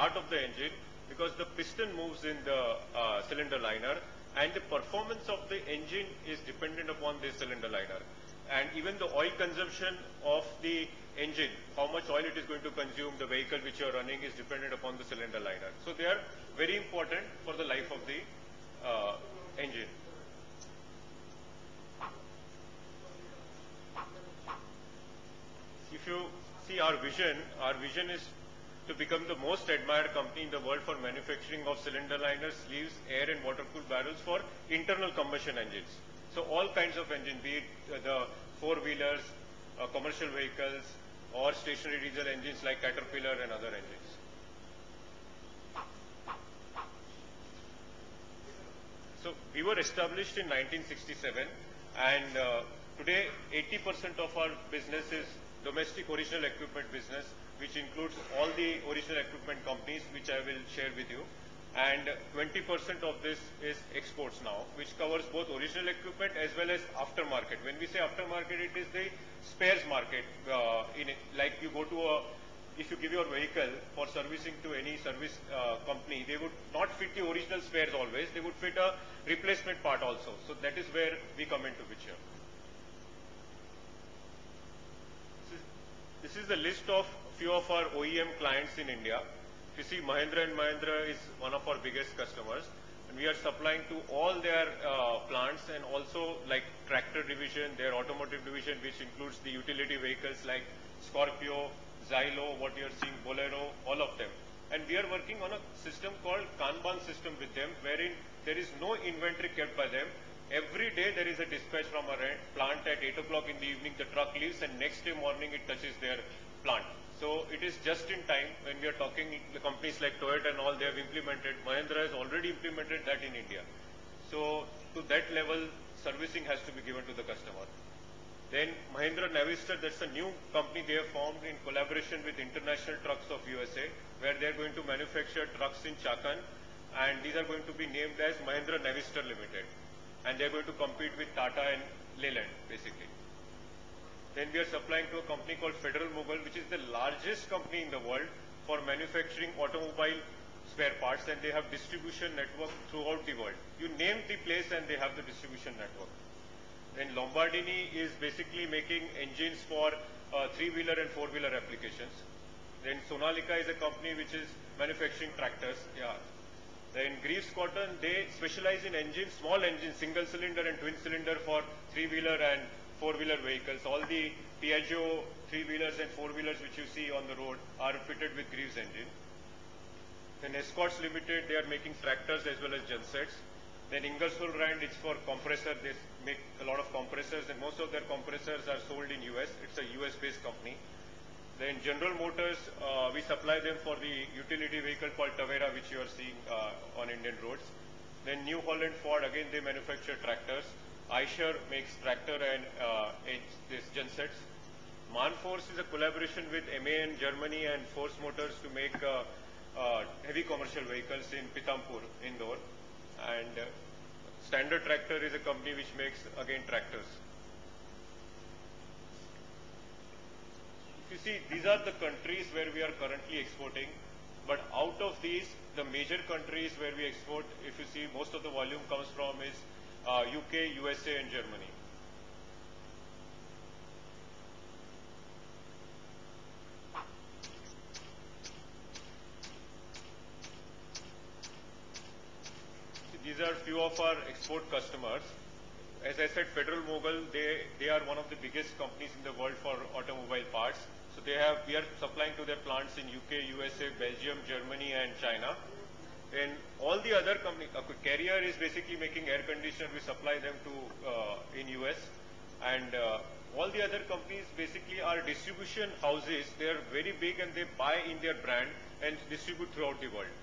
heart of the engine because the piston moves in the cylinder liner, and the performance of the engine is dependent upon this cylinder liner. And even the oil consumption of the engine, how much oil it is going to consume, the vehicle which you are running is dependent upon the cylinder liner. So they are very important for the life of the engine. If you see our vision is to become the most admired company in the world for manufacturing of cylinder liners, sleeves, air and water-cooled barrels for internal combustion engines. So all kinds of engines, be it the four-wheelers, commercial vehicles, or stationary diesel engines like Caterpillar and other engines. So we were established in 1967, and today 80% of our business is domestic original equipment business, which includes all the original equipment companies, which I will share with you. And 20% of this is exports now, which covers both original equipment as well as aftermarket. When we say aftermarket, it is the spares market. Like you go to if you give your vehicle for servicing to any service company, they would not fit the original spares always. They would fit a replacement part also. So that is where we come into picture. This is the list of few of our OEM clients in India. You see, Mahindra & Mahindra is one of our biggest customers, and we are supplying to all their plants, and also like tractor division, their automotive division, which includes the utility vehicles like Scorpio, Xylo, what you are seeing, Bolero, all of them. And we are working on a system called Kanban system with them, wherein there is no inventory kept by them. Every day there is a dispatch from our plant at 8 o'clock in the evening, the truck leaves, and next day morning it touches their plant. So it is just in time. When we are talking the companies like Toyota and all, they have implemented, Mahindra has already implemented that in India. So to that level, servicing has to be given to the customer. Then Mahindra Navistar, that's a new company they have formed in collaboration with International Trucks of USA, where they are going to manufacture trucks in Chakan, and these are going to be named as Mahindra Navistar Limited. And they are going to compete with Tata and Leyland, basically. Then we are supplying to a company called Federal Mogul, which is the largest company in the world for manufacturing automobile spare parts, and they have distribution network throughout the world. You name the place and they have the distribution network. Then Lombardini is basically making engines for three-wheeler and four-wheeler applications. Then Sonalika is a company which is manufacturing tractors. Yeah. Then Greaves Cotton, they specialize in engines, small engines, single cylinder and twin cylinder for three-wheeler and four-wheeler vehicles. All the Piaggio three-wheelers and four-wheelers which you see on the road are fitted with Greaves engine. Then Escorts Limited, they are making tractors as well as gensets. Then Ingersoll Rand, it's for compressor. They make a lot of compressors, and most of their compressors are sold in US. It's a US-based company. Then General Motors, we supply them for the utility vehicle called Tavera, which you are seeing on Indian roads. Then New Holland Ford, again they manufacture tractors. Eicher makes tractor and this gensets. Manforce is a collaboration with MAN Germany and Force Motors to make heavy commercial vehicles in Pithampur, Indore. And Standard Tractor is a company which makes, again, tractors. You see, these are the countries where we are currently exporting, but out of these, the major countries where we export, if you see, most of the volume comes from is UK, USA and Germany. These are few of our export customers. As I said, Federal Mogul, they are one of the biggest companies in the world for automobile parts. So we are supplying to their plants in UK, USA, Belgium, Germany and China. And all the other companies, Carrier is basically making air conditioner, we supply them to in US. And all the other companies basically are distribution houses. They are very big and they buy in their brand and distribute throughout the world.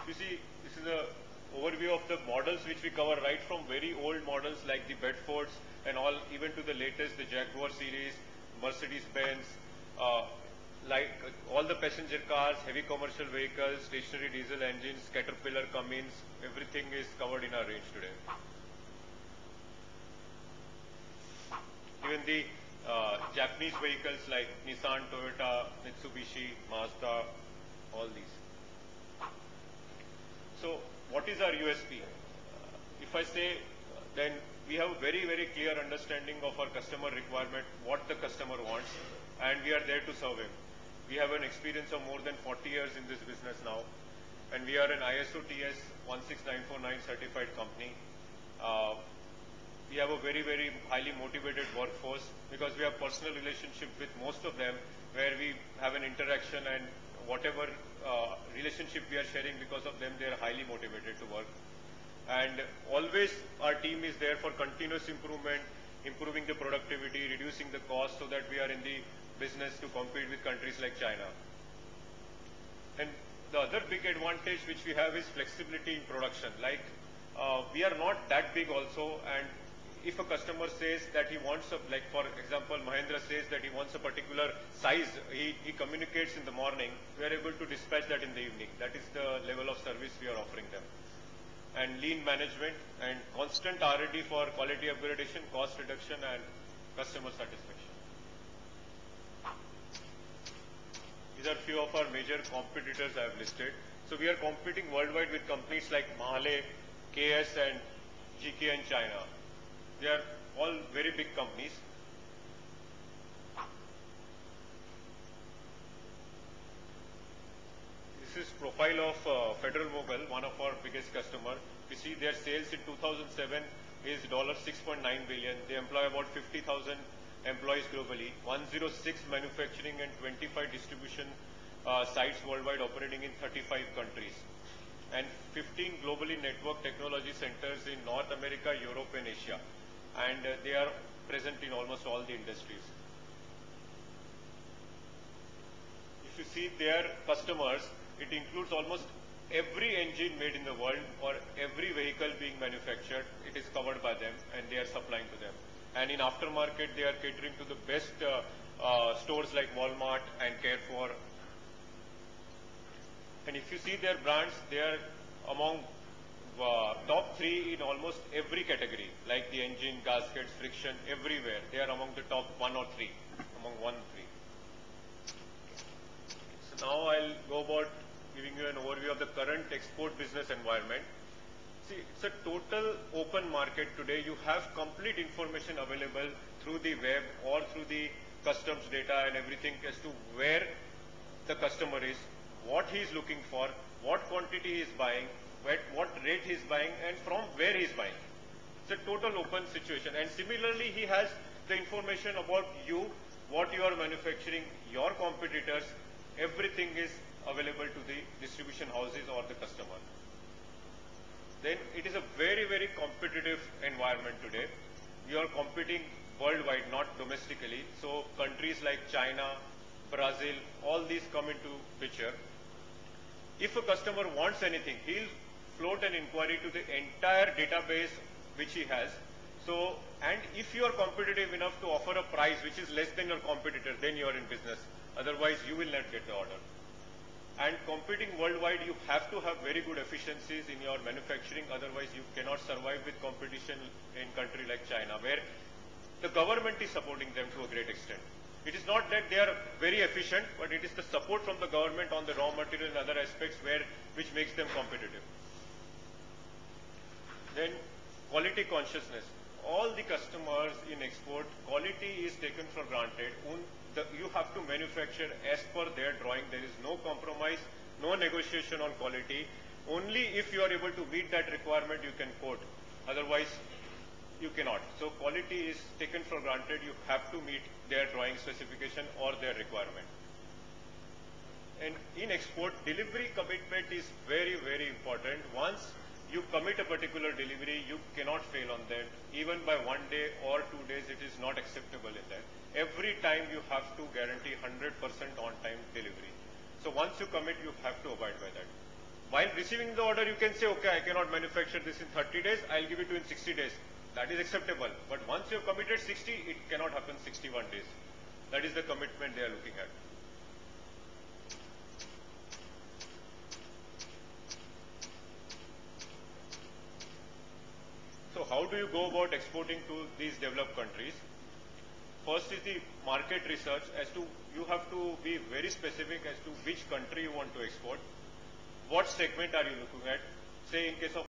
You see, this is an overview of the models which we cover, right from very old models like the Bedfords and all, even to the latest, the Jaguar series, Mercedes-Benz, like all the passenger cars, heavy commercial vehicles, stationary diesel engines, Caterpillar, Cummins, everything is covered in our range today. Even the Japanese vehicles like Nissan, Toyota, Mitsubishi, Mazda, all these. So what is our USP? If I say, then we have a very, very clear understanding of our customer requirement, what the customer wants, and we are there to serve him. We have an experience of more than 40 years in this business now, and we are an ISO TS 16949 certified company. We have a very, very highly motivated workforce because we have personal relationship with most of them where we have an interaction, and whatever relationship we are sharing, because of them they are highly motivated to work. And always our team is there for continuous improvement, improving the productivity, reducing the cost so that we are in the business to compete with countries like China. And the other big advantage which we have is flexibility in production. Like we are not that big also, and if a customer says that he wants a, like for example, Mahindra says that he wants a particular size, he communicates in the morning, we are able to dispatch that in the evening. That is the level of service we are offering them. And lean management and constant R&D for quality upgradation, cost reduction and customer satisfaction. These are few of our major competitors I have listed. So we are competing worldwide with companies like Mahle, KS and GK in China. They are all very big companies. This is profile of Federal-Mogul, one of our biggest customer. You see their sales in 2007 is $6.9 billion. They employ about 50,000 employees globally, 106 manufacturing and 25 distribution sites worldwide operating in 35 countries, and 15 globally networked technology centers in North America, Europe and Asia. And they are present in almost all the industries. If you see their customers, it includes almost every engine made in the world or every vehicle being manufactured. It is covered by them and they are supplying to them. And in aftermarket, they are catering to the best stores like Walmart and Carrefour. And if you see their brands, they are among top 3 in almost every category, like the engine, gaskets, friction, everywhere. They are among the top 1 or 3, among 1 3. So now I'll go about giving you an overview of the current export business environment. See, it's a total open market today. You have complete information available through the web or through the customs data and everything as to where the customer is, what he is looking for, what quantity he is buying, what rate he is buying and from where he is buying. It's a total open situation, and similarly he has the information about you, what you are manufacturing, your competitors, everything is available to the distribution houses or the customer. Then it is a very, very competitive environment today. We are competing worldwide, not domestically. So countries like China, Brazil, all these come into picture. If a customer wants anything, he'll float an inquiry to the entire database which he has. So, and if you are competitive enough to offer a price which is less than your competitor, then you are in business. Otherwise, you will not get the order. And competing worldwide, you have to have very good efficiencies in your manufacturing. Otherwise, you cannot survive with competition in country like China, where the government is supporting them to a great extent. It is not that they are very efficient, but it is the support from the government on the raw material and other aspects which makes them competitive. Then quality consciousness. All the customers in export, quality is taken for granted. You have to manufacture as per their drawing. There is no compromise, no negotiation on quality. Only if you are able to meet that requirement you can quote. Otherwise, you cannot. So quality is taken for granted. You have to meet their drawing specification or their requirement. And in export, delivery commitment is very, very important. Once you commit a particular delivery, you cannot fail on that. Even by 1 day or 2 days, it is not acceptable in that. Every time you have to guarantee 100% on-time delivery. So once you commit, you have to abide by that. While receiving the order, you can say, okay, I cannot manufacture this in 30 days, I'll give it to you in 60 days. That is acceptable. But once you have committed 60, it cannot happen 61 days. That is the commitment they are looking at. So how do you go about exporting to these developed countries? First is the market research as to you have to be very specific as to which country you want to export. What segment are you looking at? Say in case of